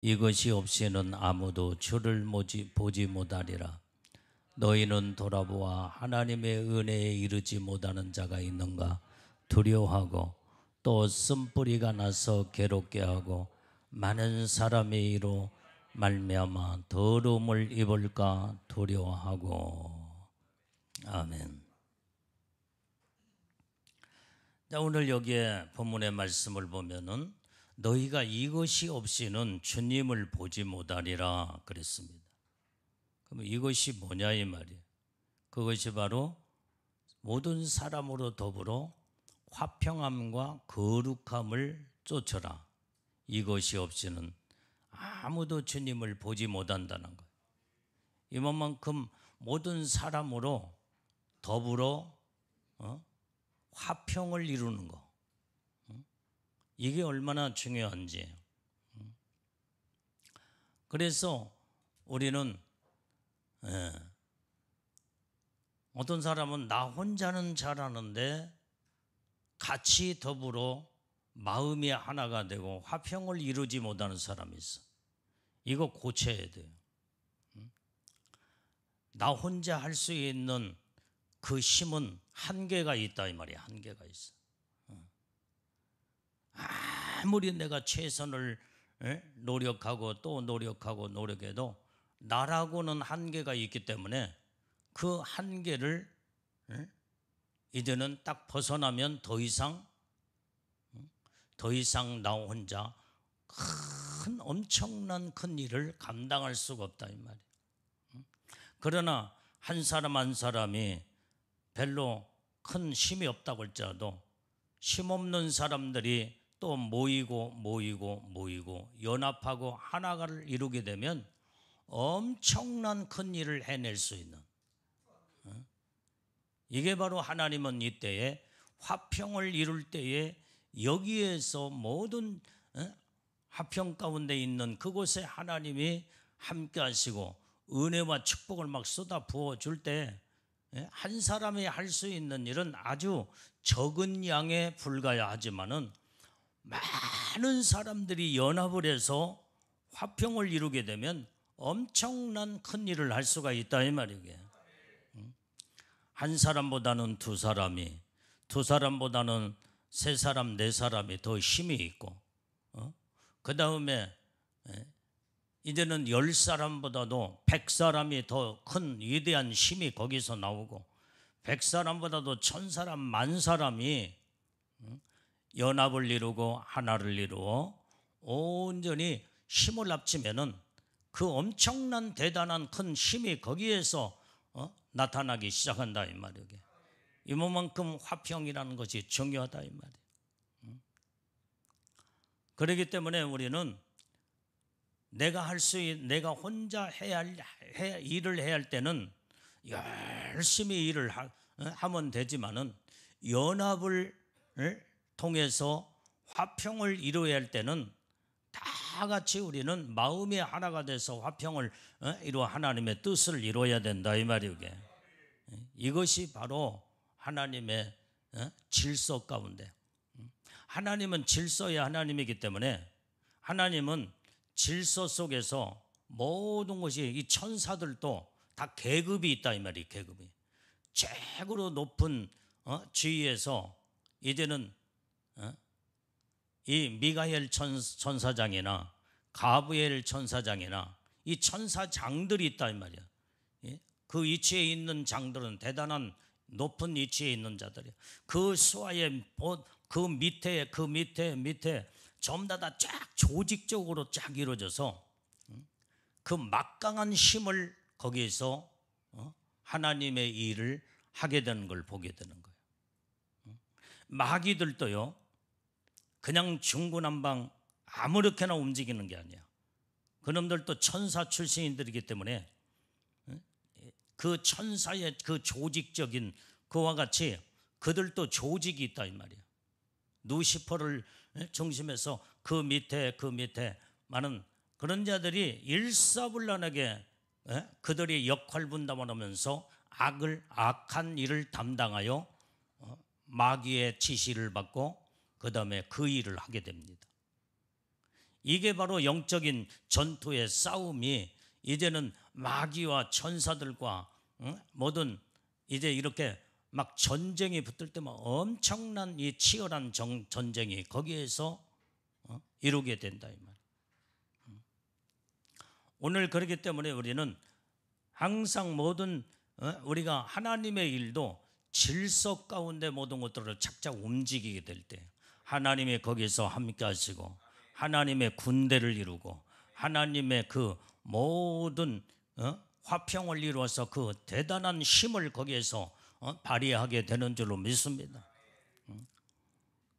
이것이 없이는 아무도 주를 보지 못하리라. 너희는 돌아보아 하나님의 은혜에 이르지 못하는 자가 있는가 두려워하고, 또 쓴뿌리가 나서 괴롭게 하고 많은 사람의 이로 말미암아 더러움을 입을까 두려워하고. 아멘. 자, 오늘 여기에 본문의 말씀을 보면은 너희가 이것이 없이는 주님을 보지 못하리라 그랬습니다. 그럼 이것이 뭐냐 이 말이에요. 그것이 바로 모든 사람으로 더불어 화평함과 거룩함을 쫓아라. 이것이 없이는 아무도 주님을 보지 못한다는 거예요. 이만큼 모든 사람으로 더불어 화평을 이루는 거, 이게 얼마나 중요한지. 그래서 우리는 어떤 사람은 나 혼자는 잘하는데 같이 더불어 마음이 하나가 되고 화평을 이루지 못하는 사람이 있어. 이거 고쳐야 돼요. 나 혼자 할 수 있는 그 힘은 한계가 있다 이 말이야. 한계가 있어. 아무리 내가 최선을 노력하고 또 노력해도 나라고는 한계가 있기 때문에 그 한계를 이제는 딱 벗어나면 더 이상 나 혼자 엄청난 큰 일을 감당할 수가 없다 이 말이에요. 그러나 한 사람 한 사람이 별로 큰 힘이 없다고 할지라도 힘없는 사람들이 또 모이고 연합하고 하나를 이루게 되면 엄청난 큰 일을 해낼 수 있는, 이게 바로 하나님은 이때에 화평을 이룰 때에 여기에서 모든 화평 가운데 있는 그곳에 하나님이 함께 하시고 은혜와 축복을 막 쏟아 부어 줄 때 한 사람이 할 수 있는 일은 아주 적은 양에 불과야 하지만은 많은 사람들이 연합을 해서 화평을 이루게 되면 엄청난 큰 일을 할 수가 있다 이 말이에요. 한 사람보다는 두 사람이, 두 사람보다는 세 사람, 네 사람이 더 힘이 있고, 그 다음에 이제는 10사람보다도 100사람이 더 큰 위대한 힘이 거기서 나오고, 100사람보다도 1000사람, 10,000사람이 연합을 이루고 하나를 이루어 온전히 힘을 합치면은 그 엄청난 대단한 큰 힘이 거기에서 나타나기 시작한다 이 말이에요. 이만큼 화평이라는 것이 중요하다 이 말이에요. 그렇기 때문에 우리는 내가 혼자 일을 해야 할 때는 열심히 일을 하면 되지만은 연합을 통해서 화평을 이루어야 할 때는 다 같이 우리는 마음이 하나가 돼서 화평을 이루어 하나님의 뜻을 이루어야 된다 이 말이에요. 이것이 바로 하나님의 질서 가운데, 하나님은 질서의 하나님이기 때문에 하나님은 질서 속에서 모든 것이, 이 천사들도 다 계급이 있다 이 말이에요. 계급이 최고로 높은 지위에서 이제는 이 미가엘 천사장이나 가브리엘 천사장이나 이 천사장들이 있다 이 말이야. 그 위치에 있는 장들은 대단한 높은 위치에 있는 자들이야. 그 수하에 그 밑에 전부 다 쫙 조직적으로 쫙 이루어져서 그 막강한 힘을 거기에서 하나님의 일을 하게 되는 걸 보게 되는 거예요. 마귀들도요, 그냥 중구난방 아무렇게나 움직이는 게 아니야. 그놈들도 천사 출신들이기 때문에 그 천사의 그 조직적인 그와 같이 그들도 조직이 있다 이 말이야. 누시퍼를 중심해서 그 밑에 많은 그런 자들이 일사불란하게 그들이 역할 분담을 하면서 악한 일을 담당하여 마귀의 지시를 받고 그 다음에 그 일을 하게 됩니다. 이게 바로 영적인 전투의 싸움이 이제는 마귀와 천사들과 모든 이제 이렇게 막 전쟁이 붙을 때만 엄청난 이 치열한 전쟁이 거기에서 이루게 된다 이 말. 오늘 그렇기 때문에 우리는 항상 모든 우리가 하나님의 일도 질서 가운데 모든 것들을 착착 움직이게 될 때 하나님이 거기서 함께 하시고 하나님의 군대를 이루고 하나님의 그 모든 화평을 이루어서 그 대단한 힘을 거기에서 발휘하게 되는 줄로 믿습니다.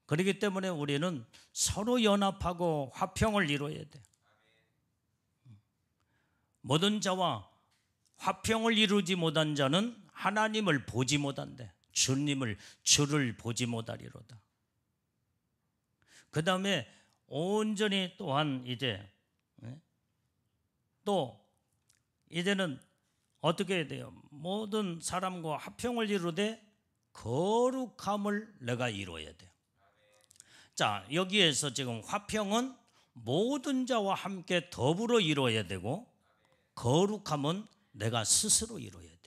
그렇기 때문에 우리는 서로 연합하고 화평을 이루어야 돼. 모든 자와 화평을 이루지 못한 자는 하나님을 보지 못한대. 주를 보지 못하리로다. 그 다음에 온전히 또한 이제는 어떻게 해야 돼요? 모든 사람과 화평을 이루되 거룩함을 내가 이루어야 돼요. 자, 여기에서 지금 화평은 모든 자와 함께 더불어 이루어야 되고 거룩함은 내가 스스로 이루어야 돼.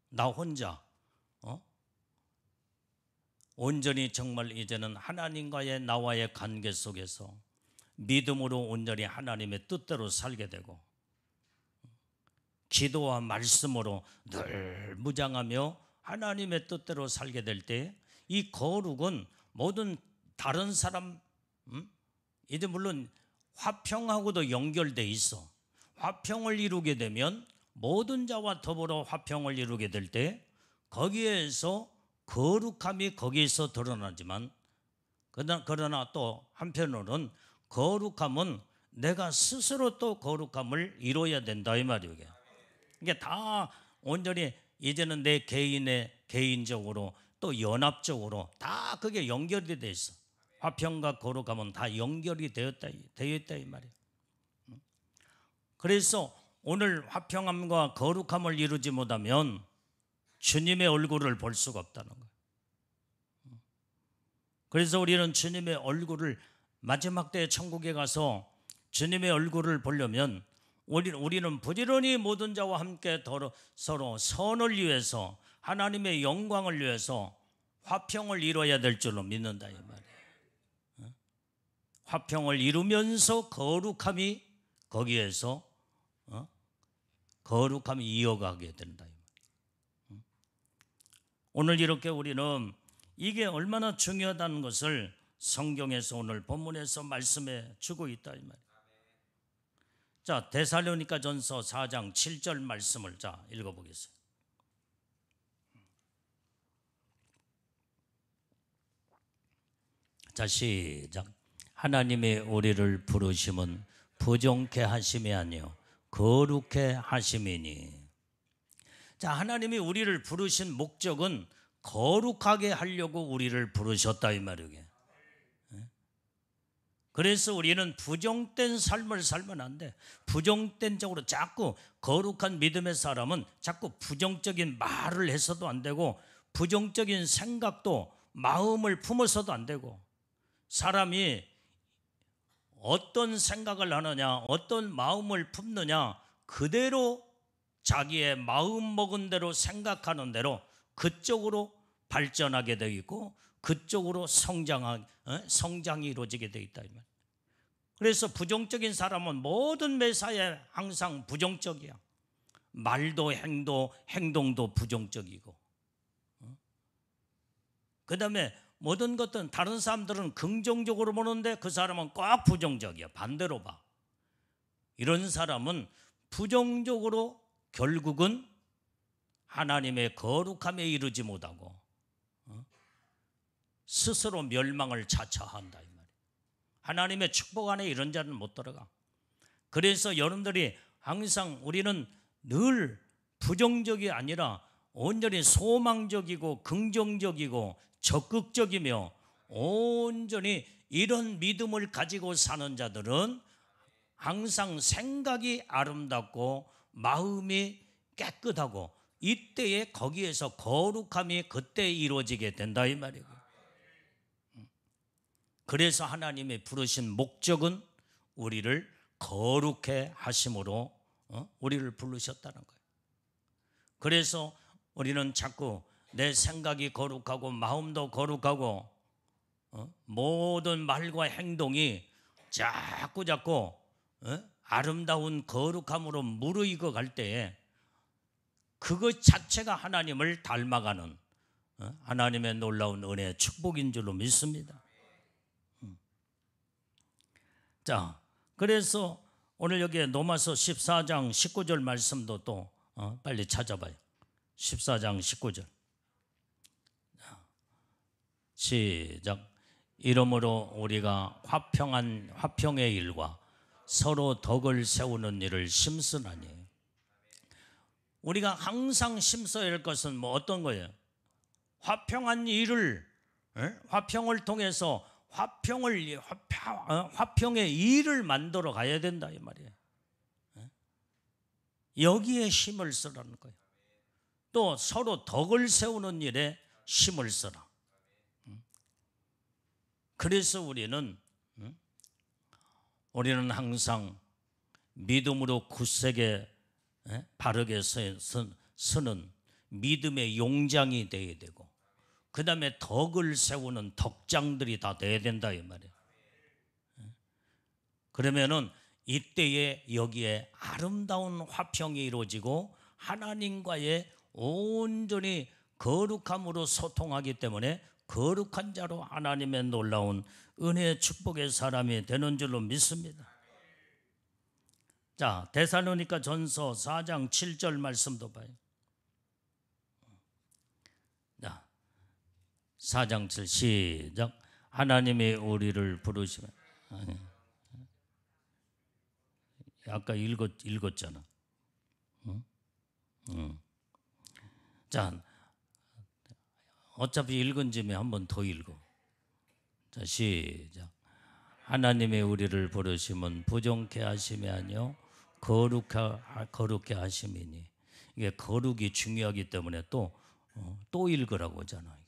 나 혼자 온전히 정말 이제는 하나님과의 나와의 관계 속에서 믿음으로 온전히 하나님의 뜻대로 살게 되고 기도와 말씀으로 늘 무장하며 하나님의 뜻대로 살게 될 때 이 거룩은 모든 다른 사람 이제 물론 화평하고도 연결돼 있어. 화평을 이루게 되면 모든 자와 더불어 화평을 이루게 될 때 거기에서 거룩함이 거기에서 드러나지만 그러나 또 한편으로는 거룩함은 내가 스스로 또 거룩함을 이루어야 된다 이 말이에요. 이게 다 온전히 이제는 내 개인적으로 또 연합적으로 다 그게 연결이 돼 있어. 화평과 거룩함은 다 연결이 되어 있다 이 말이에요. 그래서 오늘 화평함과 거룩함을 이루지 못하면 주님의 얼굴을 볼 수가 없다는 거예요. 그래서 우리는 주님의 얼굴을 마지막 때에 천국에 가서 주님의 얼굴을 보려면 우리는 부지런히 모든 자와 함께 서로 선을 위해서 하나님의 영광을 위해서 화평을 이루어야 될 줄로 믿는다 이 말이에요. 화평을 이루면서 거룩함이 거기에서 거룩함이 이어가게 된다 이 말이에요. 오늘 이렇게 우리는 이게 얼마나 중요하다는 것을 성경에서 오늘 본문에서 말씀해 주고 있다 이 말이에요. 자, 데살로니가전서 4장 7절 말씀을 읽어보겠습니다. 자, 시작. 하나님의 우리를 부르심은 부정케 하심이 아니요 거룩케 하심이니. 자, 하나님이 우리를 부르신 목적은 거룩하게 하려고 우리를 부르셨다 이 말이에요. 그래서 우리는 부정된 삶을 살면 안 돼. 부정된 쪽으로 자꾸 거룩한 믿음의 사람은 자꾸 부정적인 말을 해서도 안 되고 부정적인 생각도 마음을 품어서도 안 되고 사람이 어떤 생각을 하느냐 어떤 마음을 품느냐 그대로 자기의 마음 먹은 대로 생각하는 대로 그쪽으로 발전하게 되어 있고 그쪽으로 성장이 이루어지게 되어 있다 이 말. 그래서 부정적인 사람은 모든 매사에 항상 부정적이야. 말도 행동도 부정적이고 그 다음에 모든 것들은 다른 사람들은 긍정적으로 보는데 그 사람은 꼭 부정적이야. 반대로 봐. 이런 사람은 부정적으로 결국은 하나님의 거룩함에 이르지 못하고 스스로 멸망을 자처한다 이 말이에요. 하나님의 축복 안에 이런 자는 못 들어가. 그래서 여러분들이 항상 우리는 늘 부정적이 아니라 온전히 소망적이고 긍정적이고 적극적이며 온전히 이런 믿음을 가지고 사는 자들은 항상 생각이 아름답고 마음이 깨끗하고 이때에 거기에서 거룩함이 그때 이루어지게 된다 이 말이에요. 그래서 하나님의 부르신 목적은 우리를 거룩해 하심으로 우리를 부르셨다는 거예요. 그래서 우리는 자꾸 내 생각이 거룩하고 마음도 거룩하고 모든 말과 행동이 자꾸 아름다운 거룩함으로 무르익어 갈 때에 그것 자체가 하나님을 닮아가는 하나님의 놀라운 은혜의 축복인 줄로 믿습니다. 자, 그래서 오늘 여기 로마서 14장 19절 말씀도 또 빨리 찾아봐요. 14장 19절 시작. 이러므로 우리가 화평의 일과 서로 덕을 세우는 일을 심쓰나니. 우리가 항상 심써야 할 것은 어떤 거예요? 화평한 일을, 화평을 통해서 화평의 일을 만들어 가야 된다 이 말이에요. 여기에 힘을 쓰라는 거예요. 또 서로 덕을 세우는 일에 힘을 써라. 그래서 우리는 항상 믿음으로 굳세게 바르게 서는 믿음의 용장이 되어야 되고, 그 다음에 덕을 세우는 덕장들이 다 돼야 된다 이 말이에요. 그러면은 이때에 여기에 아름다운 화평이 이루어지고 하나님과의 온전히 거룩함으로 소통하기 때문에 거룩한 자로 하나님의 놀라운 은혜의 축복의 사람이 되는 줄로 믿습니다. 자, 데살로니가 전서 4장 7절 말씀도 봐요. 자, 4장 7 시작. 하나님이 우리를 부르시면, 아까 읽었잖아. 자, 어차피 읽은 짐에 한 번 더 읽어. 자, 시작. 하나님의 우리를 부르심은 부정케 하심이 아니요 거룩게 하심이니. 이게 거룩이 중요하기 때문에 또 읽으라고 하잖아.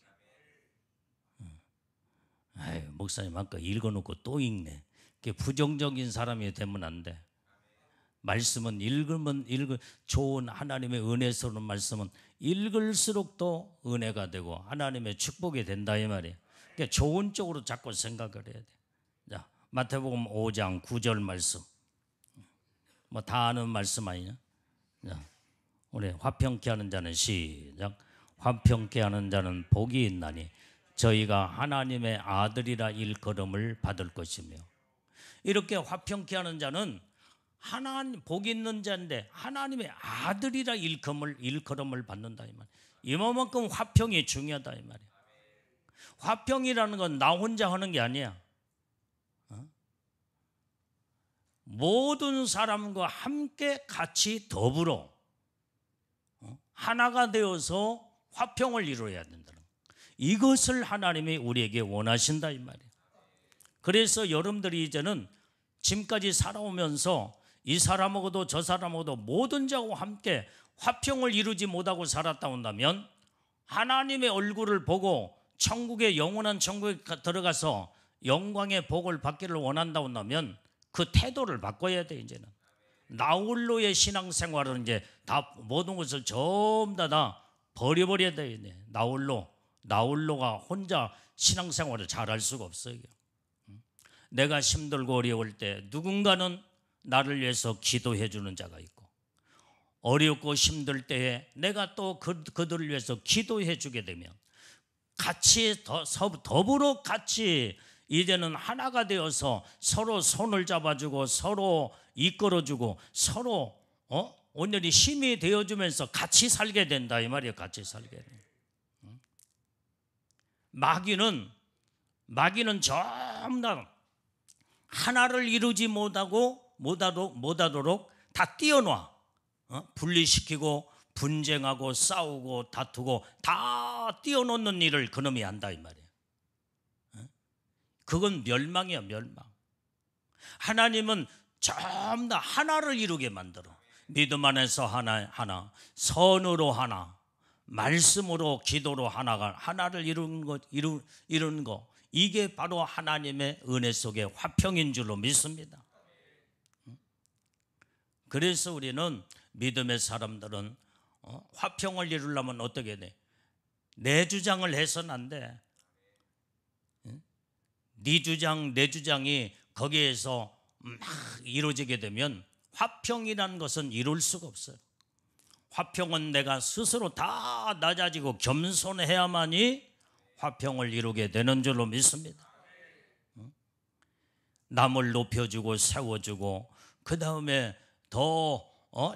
아유, 목사님 아까 읽어놓고 또 읽네. 이게 부정적인 사람이 되면 안 돼. 말씀은 좋은 하나님의 은혜스러운 말씀은 읽을수록 또 은혜가 되고 하나님의 축복이 된다 이 말이에요. 그러니까 좋은 쪽으로 자꾸 생각을 해야 돼. 자, 마태복음 5장 9절 말씀. 뭐 다 아는 말씀 아니냐? 자, 우리 화평케 하는 자는 시작. 화평케 하는 자는 복이 있나니 저희가 하나님의 아들이라 일컬음을 받을 것이며. 이렇게 화평케 하는 자는 하나님 복 있는 자인데 하나님의 아들이라 일컬음을 받는다 이 말. 이만큼 화평이 중요하다 이 말이야. 화평이라는 건 나 혼자 하는 게 아니야. 모든 사람과 함께 같이 더불어 하나가 되어서 화평을 이루어야 된다. 이것을 하나님이 우리에게 원하신다 이 말이야. 그래서 여러분들이 이제는 지금까지 살아오면서 이 사람하고도 저 사람하고도 모든 자와 함께 화평을 이루지 못하고 살았다 온다면 하나님의 얼굴을 보고 천국의 영원한 천국에 들어가서 영광의 복을 받기를 원한다 온다면 그 태도를 바꿔야 돼. 이제는 나홀로의 신앙생활은 이제 다 모든 것을 전부 다 버려버려야 돼. 나홀로가 혼자 신앙생활을 잘할 수가 없어요. 내가 힘들고 어려울 때 누군가는 나를 위해서 기도해 주는 자가 있고, 어렵고 힘들 때에 내가 또 그들을 위해서 기도해 주게 되면 같이 더불어 같이 이제는 하나가 되어서 서로 손을 잡아주고 서로 이끌어주고 서로 온전히 힘이 되어주면서 같이 살게 된다 이 말이에요. 같이 살게 된다. 마귀는 전부 다 하나를 이루지 못하도록 다 띄어놔. 분리시키고 분쟁하고 싸우고 다투고 다 띄어놓는 일을 그놈이 한다 이 말이에요. 그건 멸망이야, 멸망. 하나님은 전부 다 하나를 이루게 만들어. 믿음 안에서 하나, 선으로 하나, 말씀으로 기도로 하나를 이루는 거, 이게 바로 하나님의 은혜 속의 화평인 줄로 믿습니다. 그래서 우리는 믿음의 사람들은 화평을 이루려면 어떻게 돼? 내 주장을 해서는 안 돼. 네 주장, 내 주장이 거기에서 막 이루어지게 되면 화평이라는 것은 이룰 수가 없어요. 화평은 내가 스스로 다 낮아지고 겸손해야만이 화평을 이루게 되는 줄로 믿습니다. 남을 높여주고 세워주고 그 다음에 더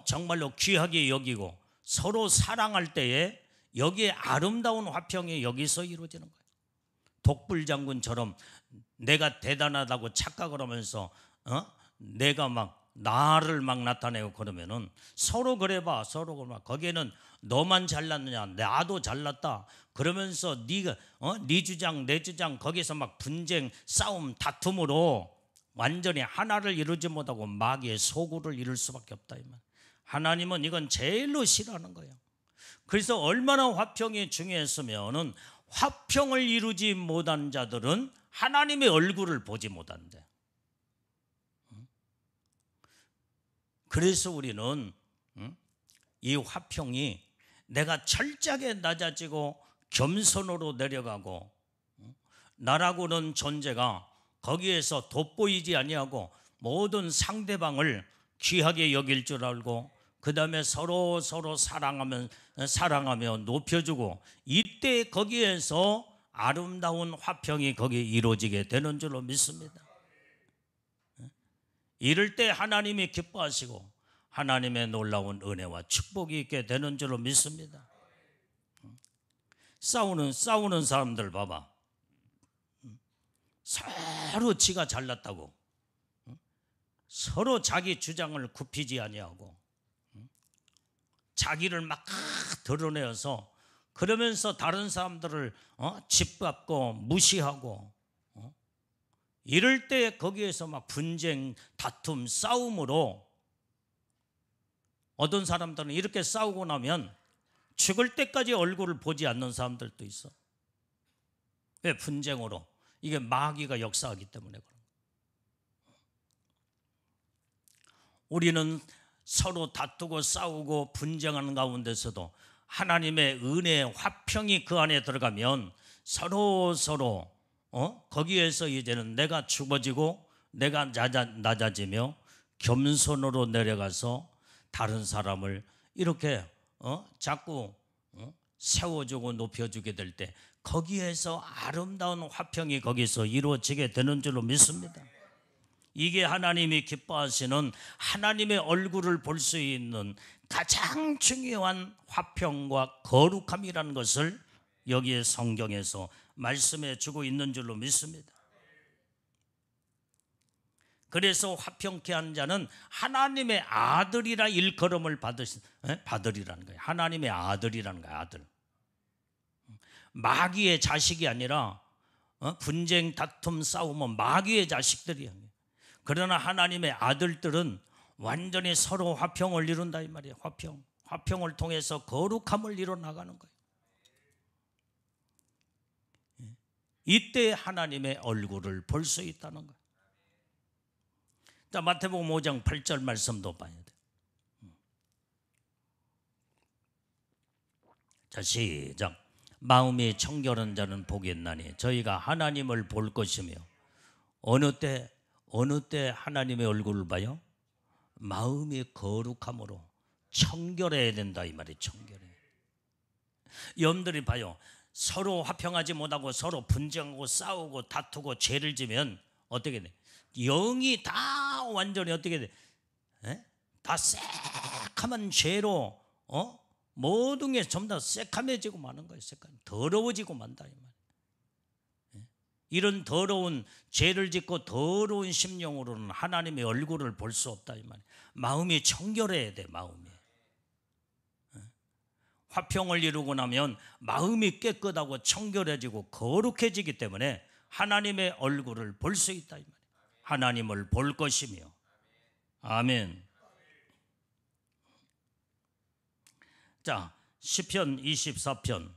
정말로 귀하게 여기고 서로 사랑할 때에 여기에 아름다운 화평이 여기서 이루어지는 거예요. 독불장군처럼 내가 대단하다고 착각을 하면서 내가 막 나를 막 나타내고 그러면은 서로 그래봐, 서로 그래봐. 거기에는 너만 잘났느냐, 나도 잘났다. 그러면서 네가 네 주장, 내 주장 거기서 막 분쟁, 싸움, 다툼으로 완전히 하나를 이루지 못하고 마귀의 소굴을 이룰 수밖에 없다 이 말. 하나님은 이건 제일로 싫어하는 거예요. 그래서 얼마나 화평이 중요했으면은 화평을 이루지 못한 자들은 하나님의 얼굴을 보지 못한대. 그래서 우리는 이 화평이 내가 철저하게 낮아지고 겸손으로 내려가고 나라고는 존재가 거기에서 돋보이지 아니하고 모든 상대방을 귀하게 여길 줄 알고 그 다음에 서로 사랑하며 높여주고 이때 거기에서 아름다운 화평이 거기에 이루어지게 되는 줄로 믿습니다. 이럴 때 하나님이 기뻐하시고 하나님의 놀라운 은혜와 축복이 있게 되는 줄로 믿습니다. 싸우는 사람들 봐봐. 서로 지가 잘났다고 서로 자기 주장을 굽히지 아니하고 자기를 막 드러내어서 그러면서 다른 사람들을 짓밟고 무시하고 이럴 때 거기에서 막 분쟁, 다툼, 싸움으로 어떤 사람들은 이렇게 싸우고 나면 죽을 때까지 얼굴을 보지 않는 사람들도 있어. 왜? 분쟁으로. 이게 마귀가 역사하기 때문에 그런 거예요. 우리는 서로 다투고 싸우고 분쟁하는 가운데서도 하나님의 은혜의 화평이 그 안에 들어가면 서로 거기에서 이제는 내가 죽어지고 내가 낮아지며 겸손으로 내려가서 다른 사람을 이렇게 자꾸 세워주고 높여주게 될 때 거기에서 아름다운 화평이 거기서 이루어지게 되는 줄로 믿습니다. 이게 하나님이 기뻐하시는 하나님의 얼굴을 볼 수 있는 가장 중요한 화평과 거룩함이라는 것을 여기에 성경에서 말씀해 주고 있는 줄로 믿습니다. 그래서 화평케 하는 자는 하나님의 아들이라 일컬음을 받으리라는 거예요. 하나님의 아들이라는 거예요. 아들. 마귀의 자식이 아니라 분쟁, 다툼, 싸움은 마귀의 자식들이에요. 그러나 하나님의 아들들은 완전히 서로 화평을 이룬다 이 말이에요. 화평을 통해서 거룩함을 이뤄 나가는 거예요. 이때 하나님의 얼굴을 볼 수 있다는 거예요. 자, 마태복음 5장 8절 말씀도 봐야 돼요. 자, 시작. 마음이 청결한 자는 복이 있나니 저희가 하나님을 볼 것이며 어느 때 하나님의 얼굴을 봐요? 마음이 거룩함으로 청결해야 된다 이 말이에요. 청결해. 여러분들이 봐요. 서로 화평하지 못하고 서로 분쟁하고 싸우고 다투고 죄를 지면 어떻게 돼? 영이 다 완전히 어떻게 돼? 다 새카만 죄로 모든 게 전부 다 새카매지고 마는 거예요. 더러워지고 만다 이 말이에요. 이런 더러운 죄를 짓고 더러운 심령으로는 하나님의 얼굴을 볼 수 없다 이 말이에요. 마음이 청결해야 돼. 마음이 화평을 이루고 나면 마음이 깨끗하고 청결해지고 거룩해지기 때문에 하나님의 얼굴을 볼 수 있다 이 말이에요. 하나님을 볼 것이며. 아멘. 자, 시편 24편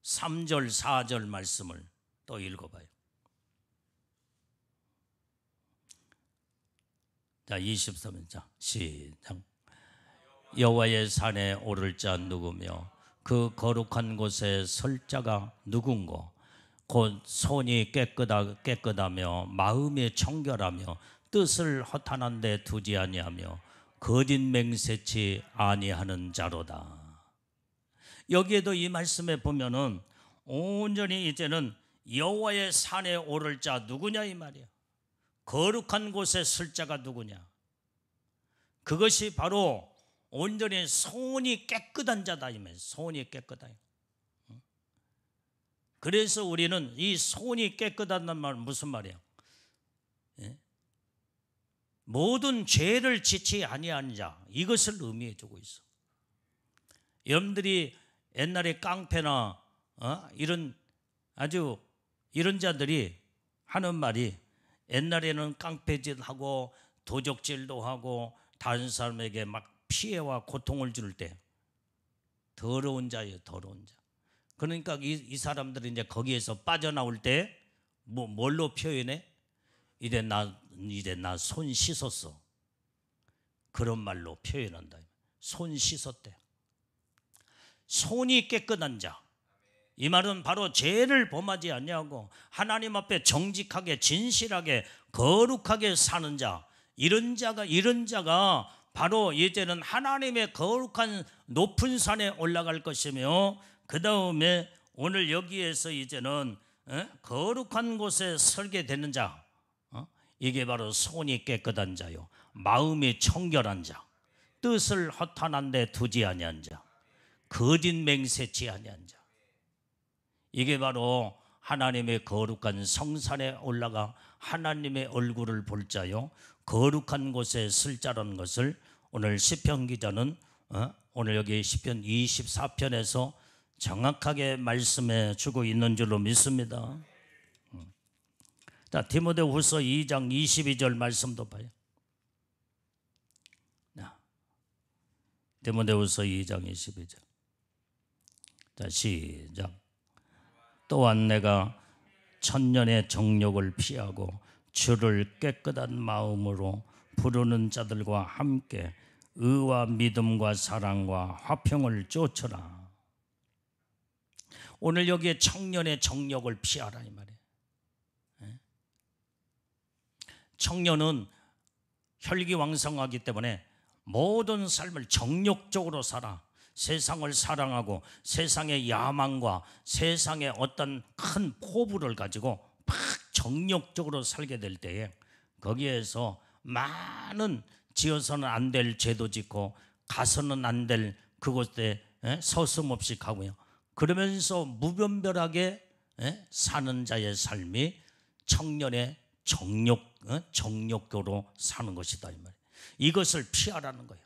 3절 4절 말씀을 또 읽어봐요. 자, 23절 시작. 여호와의 산에 오를 자 누구며 그 거룩한 곳에 설 자가 누군고? 곧 손이 깨끗하며 마음이 청결하며 뜻을 허탄한 데 두지 아니하며 거짓 맹세치 아니하는 자로다. 여기에도 이 말씀에 보면은 온전히 이제는 여호와의 산에 오를 자 누구냐 이 말이야. 거룩한 곳에 설 자가 누구냐. 그것이 바로 온전히 손이 깨끗한 자다 이 말이야. 손이 깨끗하다. 그래서 우리는 이 손이 깨끗하다는 말은 무슨 말이야? 예? 모든 죄를 지치 아니한 자, 이것을 의미해 주고 있어. 여러분들이 옛날에 깡패나 이런 아주 이런 자들이 하는 말이, 옛날에는 깡패짓하고 도적질도 하고 다른 사람에게 막 피해와 고통을 줄 때 더러운 자예요, 더러운 자. 그러니까 이 사람들이 이제 거기에서 빠져나올 때 뭘로 표현해? 이제 나 손 씻었어. 그런 말로 표현한다. 손 씻었대. 손이 깨끗한 자. 이 말은 바로 죄를 범하지 아니하고 하나님 앞에 정직하게 진실하게 거룩하게 사는 자. 이런 자가 바로 이제는 하나님의 거룩한 높은 산에 올라갈 것이며, 그 다음에 오늘 여기에서 이제는 거룩한 곳에 설게 되는 자, 이게 바로 손이 깨끗한 자요, 마음이 청결한 자, 뜻을 허탄한 데 두지 아니한 자, 거짓 맹세치 아니한 자. 이게 바로 하나님의 거룩한 성산에 올라가 하나님의 얼굴을 볼 자요, 거룩한 곳에 쓸 자라는 것을 오늘 시편 기자는 오늘 여기 시편 24편에서 정확하게 말씀해 주고 있는 줄로 믿습니다. 자, 디모데후서 2장 22절 말씀도 봐요. 디모데후서 2장 22절. 자, 시작. 또한 내가 천년의 정욕을 피하고 주를 깨끗한 마음으로 부르는 자들과 함께 의와 믿음과 사랑과 화평을 쫓으라. 오늘 여기에 청년의 정욕을 피하라 이 말이에요. 청년은 혈기왕성하기 때문에 모든 삶을 정욕적으로 살아. 세상을 사랑하고 세상의 야망과 세상의 어떤 큰 포부를 가지고 막 정욕적으로 살게 될 때에 거기에서 많은 지어서는 안 될 죄도 짓고 가서는 안 될 그곳에 서슴없이 가고요. 그러면서 무분별하게 사는 자의 삶이 청년의 정욕교로 사는 것이다 이 말이에요. 이것을 피하라는 거예요.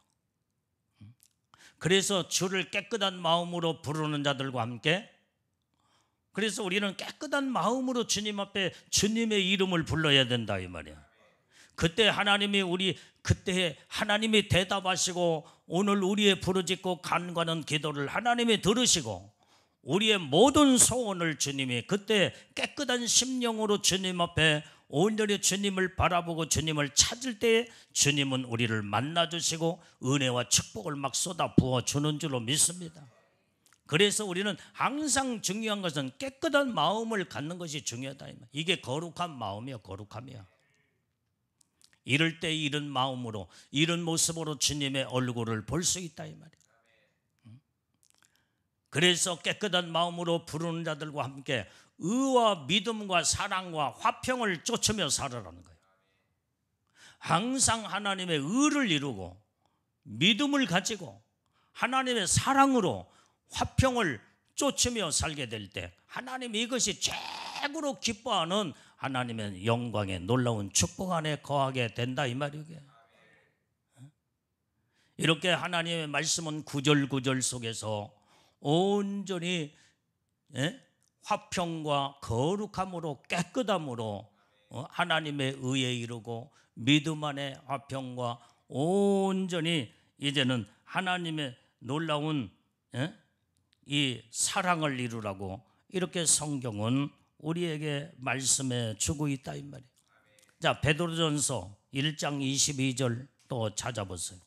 그래서 주를 깨끗한 마음으로 부르는 자들과 함께, 그래서 우리는 깨끗한 마음으로 주님 앞에 주님의 이름을 불러야 된다 이 말이야. 그때 하나님이 대답하시고 오늘 우리의 부르짖고 간과하는 기도를 하나님이 들으시고 우리의 모든 소원을 주님이 그때 깨끗한 심령으로 주님 앞에 온전히 주님을 바라보고 주님을 찾을 때 주님은 우리를 만나주시고 은혜와 축복을 막 쏟아 부어주는 줄로 믿습니다. 그래서 우리는 항상 중요한 것은 깨끗한 마음을 갖는 것이 중요하다. 이게 거룩한 마음이야, 거룩함이야. 이럴 때 이런 마음으로 이런 모습으로 주님의 얼굴을 볼 수 있다 이 말이야. 그래서 깨끗한 마음으로 부르는 자들과 함께 의와 믿음과 사랑과 화평을 쫓으며 살아라는 거예요. 항상 하나님의 의를 이루고 믿음을 가지고 하나님의 사랑으로 화평을 쫓으며 살게 될 때 하나님 이것이 최고로 기뻐하는 하나님의 영광의 놀라운 축복 안에 거하게 된다 이 말이에요. 이렇게 하나님의 말씀은 구절구절 속에서 온전히 화평과 거룩함으로 깨끗함으로 하나님의 의에 이르고 믿음 안에 화평과 온전히 이제는 하나님의 놀라운 이 사랑을 이루라고 이렇게 성경은 우리에게 말씀해 주고 있다 이 말이에요. 자, 베드로전서 1장 22절 또 찾아보세요.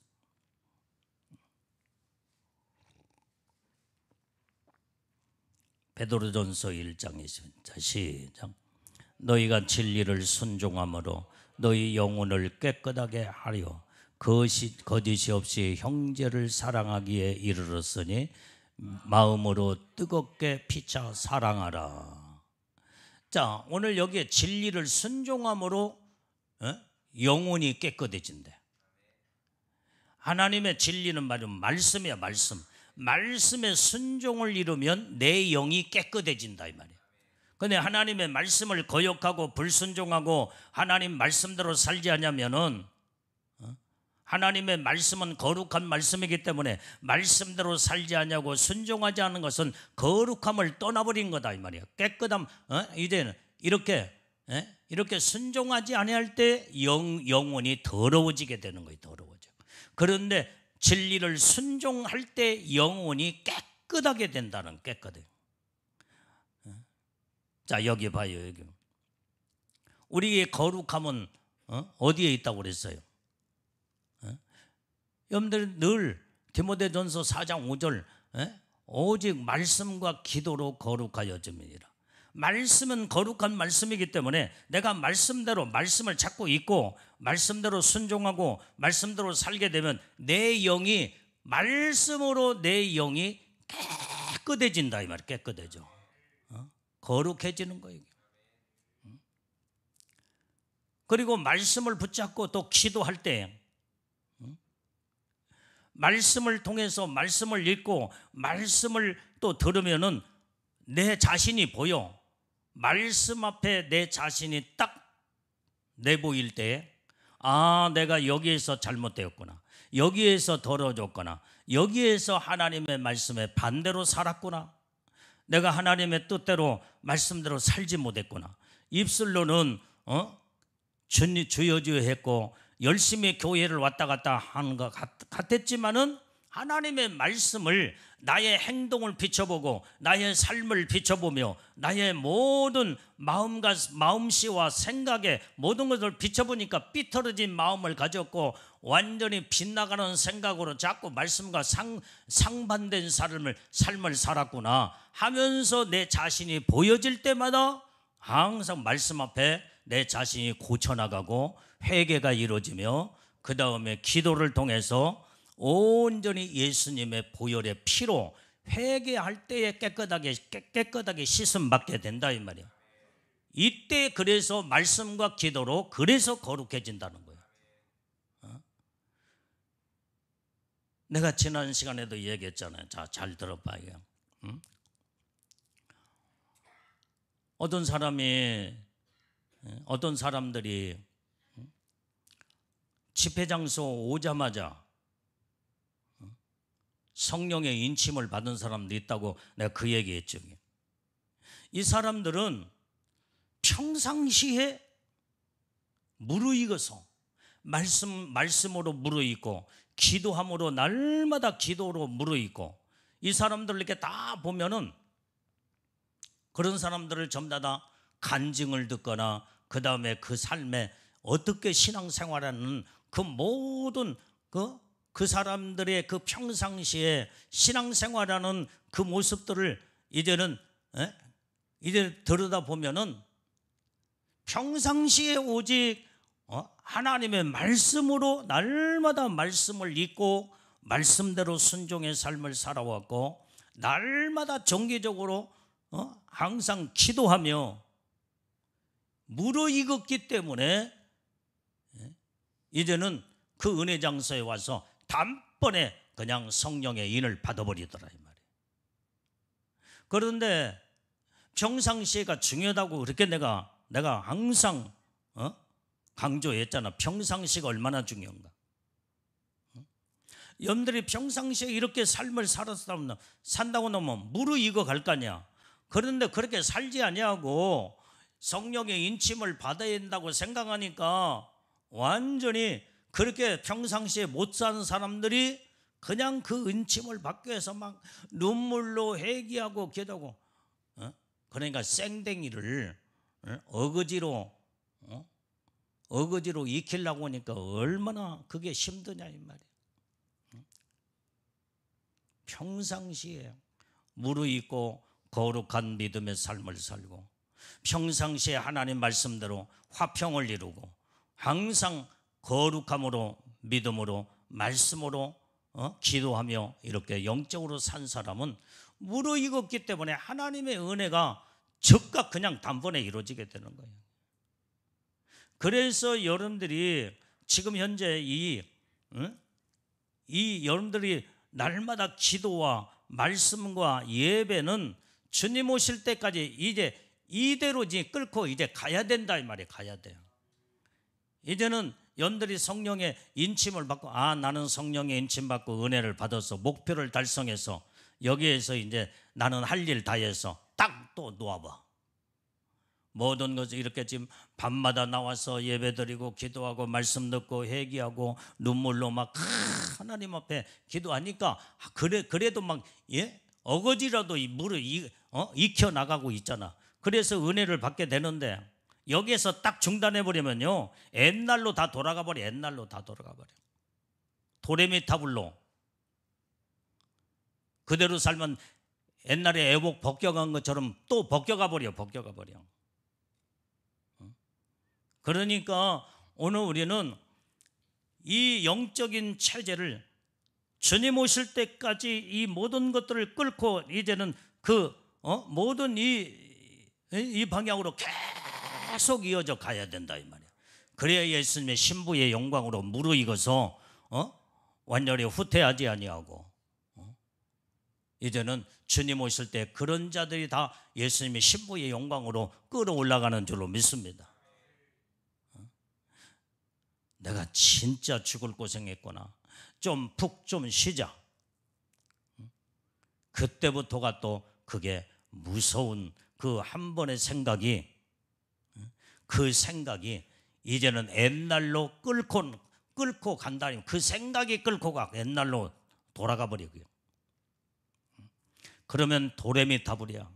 베드로전서 1장 22절 시작. 너희가 진리를 순종함으로 너희 영혼을 깨끗하게 하려 거짓이 없이 형제를 사랑하기에 이르렀으니 마음으로 뜨겁게 피차 사랑하라. 자, 오늘 여기에 진리를 순종함으로 영혼이 깨끗해진대. 하나님의 진리는 말씀이야, 말씀. 말씀의 순종을 이루면 내 영이 깨끗해진다 이 말이야. 근데 하나님의 말씀을 거역하고 불순종하고 하나님 말씀대로 살지 않으면은, 하나님의 말씀은 거룩한 말씀이기 때문에 말씀대로 살지 않냐고 순종하지 않는 것은 거룩함을 떠나버린 거다 이 말이야. 깨끗함, 이제는 이렇게 순종하지 아니할 때 영혼이 더러워지게 되는 거예요. 더러워져. 그런데 진리를 순종할 때 영혼이 깨끗하게 된다는, 깨끗해. 자, 여기 봐요. 여기 우리의 거룩함은 어디에 있다고 그랬어요? 여러분들 늘 디모데전서 4장 5절 오직 말씀과 기도로 거룩하여 줌이니라. 말씀은 거룩한 말씀이기 때문에 내가 말씀대로 말씀을 찾고 있고 말씀대로 순종하고 말씀대로 살게 되면 내 영이, 말씀으로 내 영이 깨끗해진다 이 말. 깨끗해져. 거룩해지는 거예요. 그리고 말씀을 붙잡고 또 기도할 때 말씀을 통해서 말씀을 읽고 말씀을 또 들으면은 내 자신이 보여. 말씀 앞에 내 자신이 딱 내보일 때, 아, 내가 여기에서 잘못되었구나, 여기에서 더러워졌구나, 여기에서 하나님의 말씀에 반대로 살았구나, 내가 하나님의 뜻대로 말씀대로 살지 못했구나. 입술로는 주여 주여 했고 열심히 교회를 왔다 갔다 하는 것 같았지만은 하나님의 말씀을 나의 행동을 비춰보고 나의 삶을 비춰보며 나의 모든 마음씨와 생각에 모든 것을 비춰보니까 삐뚤어진 마음을 가졌고 완전히 빗나가는 생각으로 자꾸 말씀과 상반된 삶을 살았구나 하면서 내 자신이 보여질 때마다 항상 말씀 앞에 내 자신이 고쳐나가고 회개가 이루어지며 그 다음에 기도를 통해서 온전히 예수님의 보혈의 피로 회개할 때에 깨끗하게 씻음 받게 된다 이 말이야. 이때 그래서 말씀과 기도로 그래서 거룩해진다는 거야. 내가 지난 시간에도 얘기했잖아요. 자, 잘 들어봐요. 어떤 사람들이 집회 장소 오자마자 성령의 인침을 받은 사람도 있다고 내가 그 얘기했죠. 이 사람들은 평상시에 무르익어서 말씀으로 무르익고 기도함으로 날마다 기도로 무르익고 이 사람들 이렇게 다 보면은 그런 사람들을 전부 다 간증을 듣거나 그 다음에 그 삶에 어떻게 신앙생활하는 그 모든 그 사람들의 그 평상시에 신앙생활하는 그 모습들을 이제 들여다보면은 평상시에 오직 하나님의 말씀으로 날마다 말씀을 읽고 말씀대로 순종의 삶을 살아왔고 날마다 정기적으로 항상 기도하며 무르익었기 때문에 이제는 그 은혜 장소에 와서 단번에 그냥 성령의 인을 받아버리더라 이 말이에요. 그런데 평상시가 중요하다고 그렇게 내가 항상 강조했잖아. 평상시가 얼마나 중요한가. 여러분들이 평상시에 이렇게 삶을 산다고 하면 무르익어 갈 거 아니야. 그런데 그렇게 살지 아니하고 성령의 인침을 받아야 된다고 생각하니까 완전히 그렇게 평상시에 못 사는 사람들이 그냥 그 인침을 받기 위해서 막 눈물로 회개하고 기도하고 그러니까 생댕이를 어거지로 익히려고 하니까 얼마나 그게 힘드냐 이 말이에요. 평상시에 무르익고 거룩한 믿음의 삶을 살고 평상시에 하나님 말씀대로 화평을 이루고 항상 거룩함으로 믿음으로 말씀으로 기도하며 이렇게 영적으로 산 사람은 무르익었기 때문에 하나님의 은혜가 즉각 그냥 단번에 이루어지게 되는 거예요. 그래서 여러분들이 지금 현재 이 여러분들이 날마다 기도와 말씀과 예배는 주님 오실 때까지 이제 이대로 끌고 이제 가야 된다 이 말이에요. 가야 돼요. 이제는 여러분들이 성령의 인침을 받고 나는 성령의 인침 받고 은혜를 받아서 목표를 달성해서 여기에서 이제 나는 할 일 다 해서 딱 또 놓아봐. 모든 것을 이렇게 지금 밤마다 나와서 예배드리고 기도하고 말씀 듣고 회개하고 눈물로 막 하나님 앞에 기도하니까 그래도 막 어거지라도 물을 익혀 나가고 있잖아. 그래서 은혜를 받게 되는데 여기에서 딱 중단해 버리면요 옛날로 다 돌아가 버려. 옛날로 다 돌아가 버려. 도레미타불로 그대로 살면 옛날에 애복 벗겨간 것처럼 또 벗겨가 버려. 그러니까 오늘 우리는 이 영적인 체제를 주님 오실 때까지 이 모든 것들을 끌고 이제는 모든 이 방향으로 계속 이어져 가야 된다 이 말이에요. 그래야 예수님의 신부의 영광으로 무르익어서 완전히 후퇴하지 아니하고 이제는 주님 오실 때 그런 자들이 다 예수님의 신부의 영광으로 끌어올라가는 줄로 믿습니다. 내가 진짜 죽을 고생했구나. 좀 푹 좀 쉬자. 그때부터가 또 그게 무서운 그 한 번의 생각이 그 생각이 이제는 옛날로 끌고 간다니 그 생각이 끌고 가 옛날로 돌아가 버리고요. 그러면 도레미타불이야.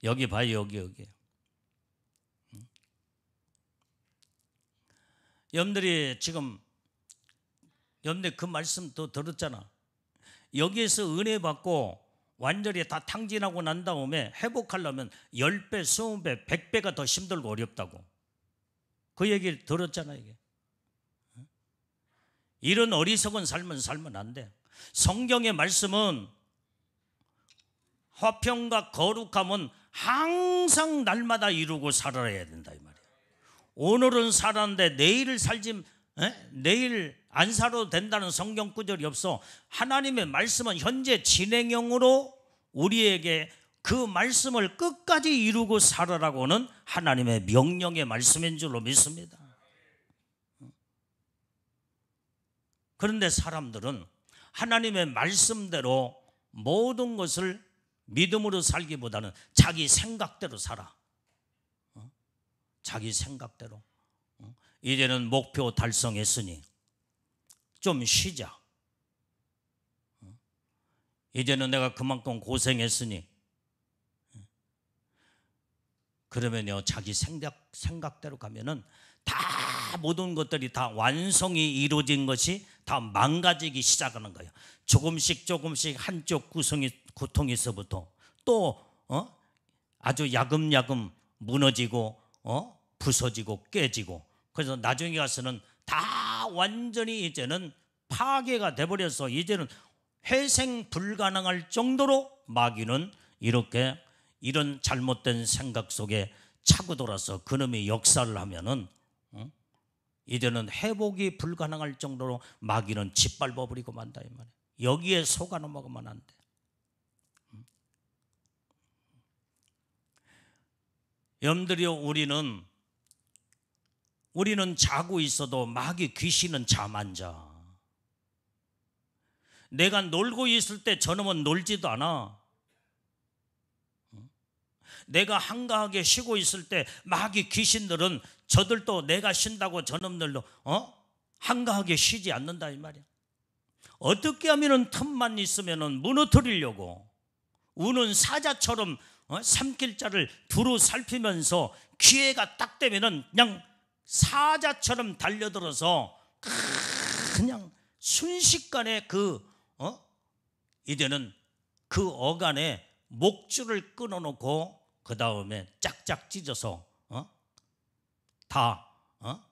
여기 봐요. 여기. 여러분들이 지금 여러분들 그 말씀 또 들었잖아. 여기에서 은혜 받고 완전히 다 탕진하고 난 다음에 회복하려면 10배, 20배, 100배가 더 힘들고 어렵다고. 그 얘기를 들었잖아 이게. 이런 어리석은 삶은 살면 안 돼. 성경의 말씀은 화평과 거룩함은 항상 날마다 이루고 살아야 된다 이 말이야. 오늘은 살았는데 내일 안 살아도 된다는 성경 구절이 없어. 하나님의 말씀은 현재 진행형으로 우리에게 그 말씀을 끝까지 이루고 살아라고는 하나님의 명령의 말씀인 줄로 믿습니다. 그런데 사람들은 하나님의 말씀대로 모든 것을 믿음으로 살기보다는 자기 생각대로 살아. 자기 생각대로. 이제는 목표 달성했으니 좀 쉬자. 이제는 내가 그만큼 고생했으니 그러면요 자기 생각대로 가면은 다 모든 것들이 다 완성이 이루어진 것이 다 망가지기 시작하는 거예요. 조금씩 한쪽 구통에서부터 또 아주 야금야금 무너지고 부서지고 깨지고 그래서 나중에 가서는 다 완전히 이제는 파괴가 돼버려서 이제는 회생 불가능할 정도로 마귀는 이렇게 이런 잘못된 생각 속에 차고 돌아서 그놈이 역사를 하면은 이제는 회복이 불가능할 정도로 마귀는 짓밟아 버리고 만다 이 말이에요. 여기에 속아 넘어가면 안 돼. 여러분들이 우리는 자고 있어도 마귀 귀신은 잠 안 자. 내가 놀고 있을 때 저놈은 놀지도 않아. 내가 한가하게 쉬고 있을 때 마귀 귀신들은 저들도 내가 쉰다고 저놈들도 한가하게 쉬지 않는다 이 말이야. 어떻게 하면은 틈만 있으면은 무너뜨리려고 우는 사자처럼 삼킬자를 두루 살피면서 기회가 딱 되면은 그냥 사자처럼 달려들어서 그냥 순식간에 이제는 그 어간에 목줄을 끊어놓고 그 다음에 짝짝 찢어서 다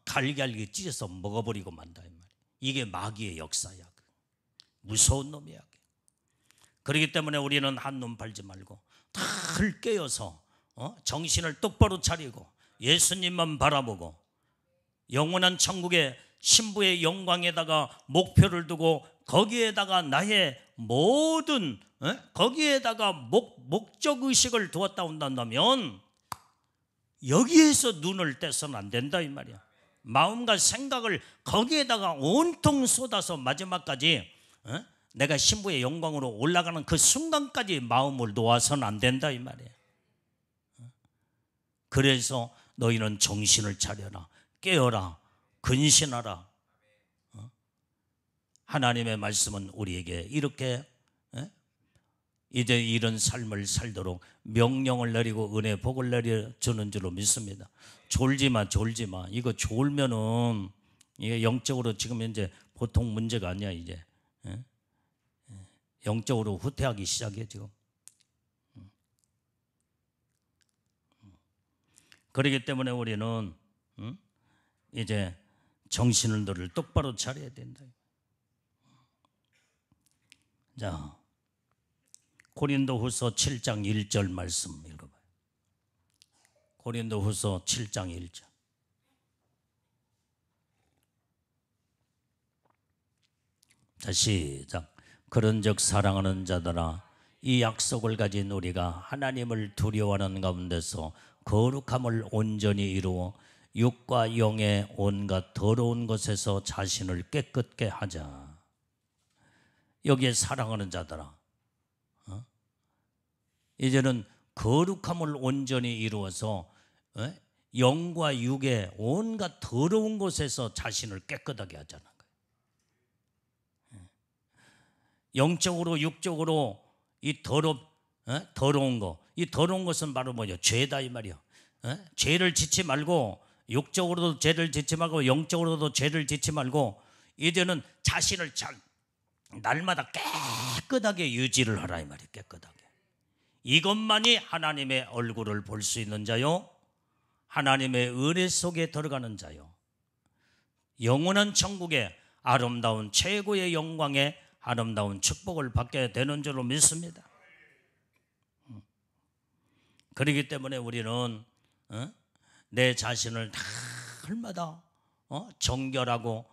갈갈기 찢어서 먹어버리고 만다 이 말이야. 이게 마귀의 역사야. 무서운 놈이야. 그렇기 때문에 우리는 한눈 팔지 말고 다 깨어서 정신을 똑바로 차리고 예수님만 바라보고 영원한 천국의 신부의 영광에다가 목표를 두고 거기에다가 나의 모든 거기에다가 목적의식을 두었다 온다면 여기에서 눈을 떼서는 안 된다 이 말이야. 마음과 생각을 거기에다가 온통 쏟아서 마지막까지 내가 신부의 영광으로 올라가는 그 순간까지 마음을 놓아서는 안 된다 이 말이야. 그래서 너희는 정신을 차려라, 깨어라, 근신하라. 하나님의 말씀은 우리에게 이렇게 이제 이런 삶을 살도록 명령을 내리고 은혜 복을 내려주는 줄로 믿습니다. 졸지 마. 이거 졸면은 이게 영적으로 지금 현재 보통 문제가 아니야. 이제 영적으로 후퇴하기 시작해 지금. 그렇기 때문에 우리는 이제 정신을 똑바로 차려야 된다. 자, 고린도후서 7장 1절 말씀 읽어봐요. 고린도후서 7장 1절. 자, 시작. 그런즉 사랑하는 자들아, 이 약속을 가진 우리가 하나님을 두려워하는 가운데서 거룩함을 온전히 이루어 육과 영의 온갖 더러운 것에서 자신을 깨끗게 하자. 여기에 사랑하는 자들아, 이제는 거룩함을 온전히 이루어서 영과 육의 온갖 더러운 곳에서 자신을 깨끗하게 하자는 거예요. 영적으로 육적으로 이 더러운 거, 이 더러운 것은 바로 뭐죠? 죄다 이 말이야. 죄를 짓지 말고 육적으로도 죄를 짓지 말고 영적으로도 죄를 짓지 말고 이제는 자신을 날마다 깨끗하게 유지를 하라 이 말이야. 깨끗하게. 이것만이 하나님의 얼굴을 볼 수 있는 자요, 하나님의 은혜 속에 들어가는 자요, 영원한 천국의 아름다운 최고의 영광의 아름다운 축복을 받게 되는 줄로 믿습니다. 그렇기 때문에 우리는 내 자신을 날마다 정결하고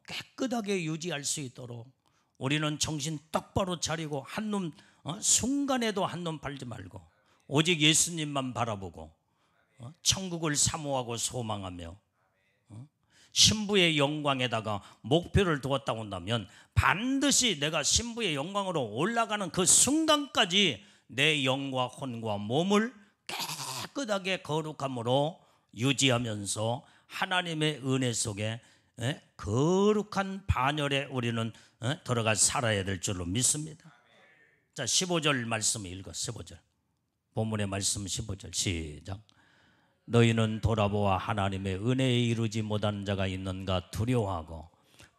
깨끗하게 유지할 수 있도록 우리는 정신 똑바로 차리고 한눈 순간에도 한눈 팔지 말고 오직 예수님만 바라보고 천국을 사모하고 소망하며 신부의 영광에다가 목표를 두었다 온다면 반드시 내가 신부의 영광으로 올라가는 그 순간까지 내 영과 혼과 몸을 깨끗하게 거룩함으로 유지하면서 하나님의 은혜 속에 거룩한 반열에 우리는 들어가 살아야 될 줄로 믿습니다. 자, 15절 말씀 읽어. 15절 본문의 말씀 15절 시작. 너희는 돌아보아 하나님의 은혜에 이루지 못한 자가 있는가 두려워하고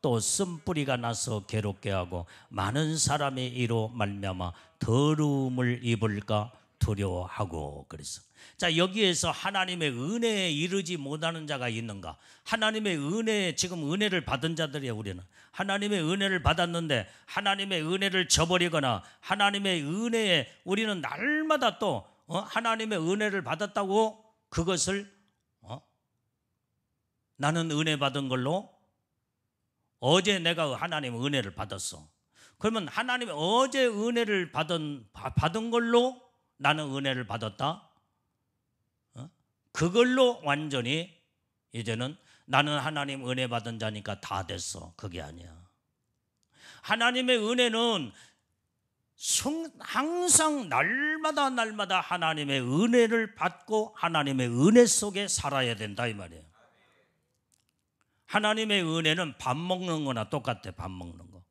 또 쓴뿌리가 나서 괴롭게 하고 많은 사람이 이로 말미암아 더러움을 입을까 두려워하고 그랬어. 자, 여기에서 하나님의 은혜에 이르지 못하는 자가 있는가? 하나님의 은혜에 지금 은혜를 받은 자들이야. 우리는 하나님의 은혜를 받았는데 하나님의 은혜를 저버리거나 하나님의 은혜에 우리는 날마다 또 하나님의 은혜를 받았다고 그것을 나는 은혜 받은 걸로 어제 내가 하나님의 은혜를 받았어. 그러면 하나님의 어제 은혜를 받은 걸로 나는 은혜를 받았다. 그걸로 완전히 이제는 나는 하나님 은혜 받은 자니까 다 됐어. 그게 아니야. 하나님의 은혜는 항상 날마다 하나님의 은혜를 받고 하나님의 은혜 속에 살아야 된다 이 말이에요. 하나님의 은혜는 밥 먹는 거나 똑같아. 밥 먹는 거.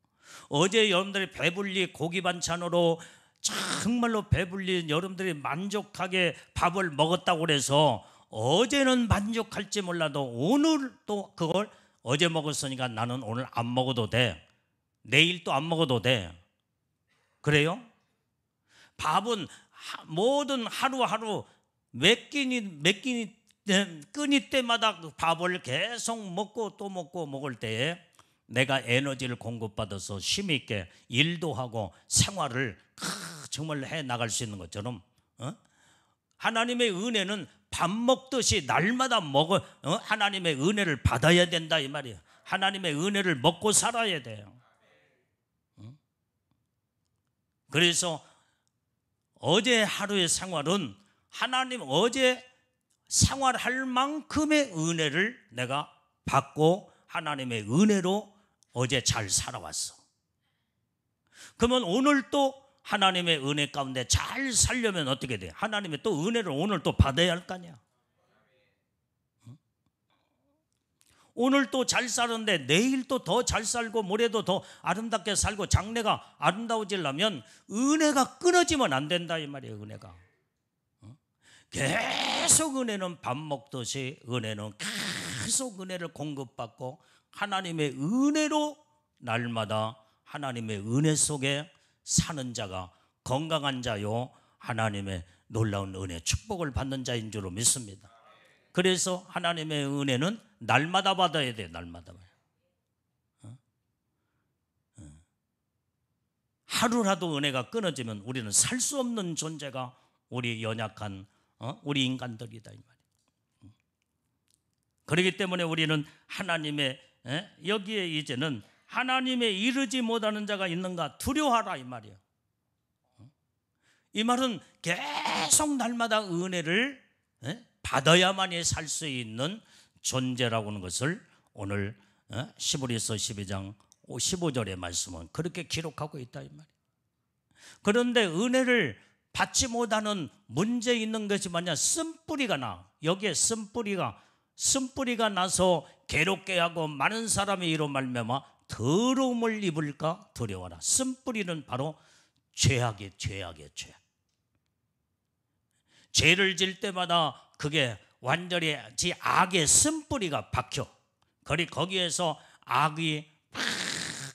어제 여러분들이 배불리 고기 반찬으로 정말로 배불리 여러분들이 만족하게 밥을 먹었다고 그래서 어제는 만족할지 몰라도 오늘 또 그걸 어제 먹었으니까 나는 오늘 안 먹어도 돼. 내일 또 안 먹어도 돼. 그래요? 밥은 모든 하루하루 몇 끼니 끊이 때마다 밥을 계속 먹고 또 먹고 먹을 때에 내가 에너지를 공급받아서 힘 있게 일도 하고 생활을 정말 해 나갈 수 있는 것처럼 하나님의 은혜는 밥 먹듯이 날마다 하나님의 은혜를 받아야 된다 이 말이에요. 하나님의 은혜를 먹고 살아야 돼요. 그래서 어제 하루의 생활은 하나님 어제 생활할 만큼의 은혜를 내가 받고 하나님의 은혜로 어제 잘 살아왔어. 그러면 오늘 또 하나님의 은혜 가운데 잘 살려면 어떻게 돼? 하나님의 또 은혜를 오늘 또 받아야 할 거 아니야. 오늘 또 잘 사는데 내일 또 더 잘 살고 모레도 더 아름답게 살고 장래가 아름다워지려면 은혜가 끊어지면 안 된다 이 말이에요. 은혜가 계속 은혜는 밥 먹듯이 은혜는 계속 은혜를 공급받고 하나님의 은혜로 날마다 하나님의 은혜 속에 사는 자가 건강한 자요 하나님의 놀라운 은혜 축복을 받는 자인 줄로 믿습니다. 그래서 하나님의 은혜는 날마다 받아야 돼요. 날마다. 하루라도 은혜가 끊어지면 우리는 살 수 없는 존재가 우리 연약한 우리 인간들이다 이 말이에요. 그렇기 때문에 우리는 하나님의 여기에 이제는 하나님의 이르지 못하는 자가 있는가 두려워하라 이 말이에요. 이 말은 계속 날마다 은혜를 받아야만이 살 수 있는 존재라고 하는 것을 오늘 시브리서 12장 15절의 말씀은 그렇게 기록하고 있다 이 말이에요. 그런데 은혜를 받지 못하는 문제 있는 것이 뭐냐? 쓴뿌리가 나. 여기에 쓴뿌리가 나서 괴롭게 하고 많은 사람이 이로 말미암아 더러움을 입을까 두려워라. 쓴뿌리는 바로 죄악이에요. 죄악. 죄를 질 때마다 그게 완전히 악의 쓴뿌리가 박혀. 거기에서 악이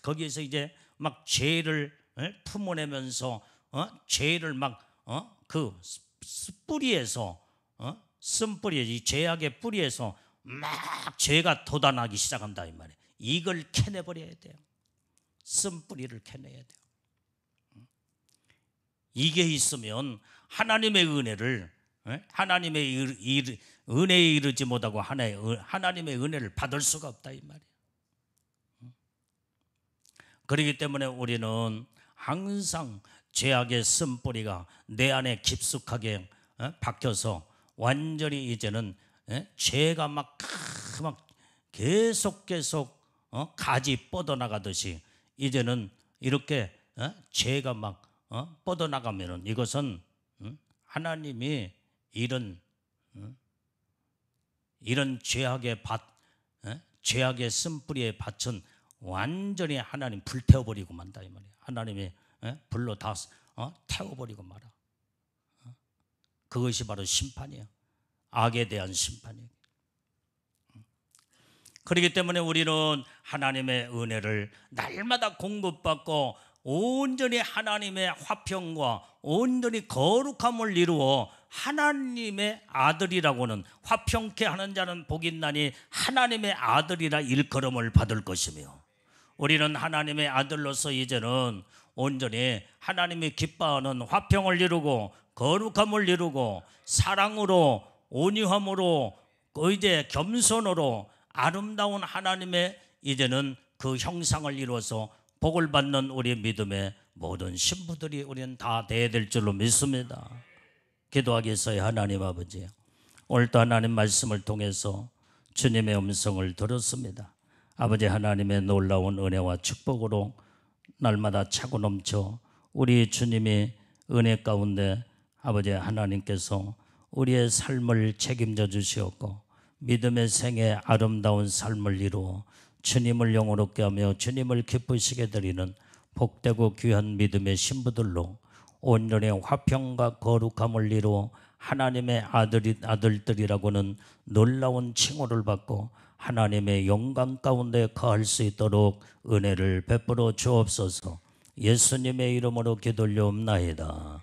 거기에서 이제 막 죄를 품어내면서 죄를 막 그 뿌리에서 쓴뿌리 이 죄악의 뿌리에서 막 죄가 돋아나기 시작한다 이 말이에요. 이걸 캐내버려야 돼요. 쓴뿌리를 캐내야 돼요. 이게 있으면 하나님의 은혜를 하나님의 은혜에 이르지 못하고 하나님의 은혜를 받을 수가 없다 이 말이에요. 그렇기 때문에 우리는 항상 죄악의 쓴뿌리가 내 안에 깊숙하게 박혀서 완전히 이제는 죄가 막 계속 가지 뻗어나가듯이 이제는 이렇게 죄가 막 뻗어나가면은 이것은 하나님이 이런 죄악의 죄악의 쓴뿌리의 밭은 완전히 하나님 불태워버리고 만다 이 말이에요. 하나님이 불로 다 태워버리고 말아. 그것이 바로 심판이에요. 악에 대한 심판이에요. 그렇기 때문에 우리는 하나님의 은혜를 날마다 공급받고 온전히 하나님의 화평과 온전히 거룩함을 이루어 하나님의 아들이라고는 화평케 하는 자는 복이 있나니 하나님의 아들이라 일컬음을 받을 것이며 우리는 하나님의 아들로서 이제는 온전히 하나님이 기뻐하는 화평을 이루고 거룩함을 이루고 사랑으로 온유함으로 이제 겸손으로 아름다운 하나님의 이제는 그 형상을 이루어서 복을 받는 우리 믿음의 모든 신부들이 우리는 다 돼야 될 줄로 믿습니다. 기도하겠어요. 하나님 아버지, 오늘도 하나님 말씀을 통해서 주님의 음성을 들었습니다. 아버지 하나님의 놀라운 은혜와 축복으로 날마다 차고 넘쳐 우리 주님이 은혜 가운데 아버지 하나님께서 우리의 삶을 책임져 주시었고 믿음의 생애 아름다운 삶을 이루어 주님을 영원롭게 하며 주님을 기쁘시게 드리는 복되고 귀한 믿음의 신부들로 온전히 화평과 거룩함을 이루어 하나님의 아들들이라고는 놀라운 칭호를 받고 하나님의 영광 가운데 거할 수 있도록 은혜를 베풀어 주옵소서. 예수님의 이름으로 기도올려옵나이다.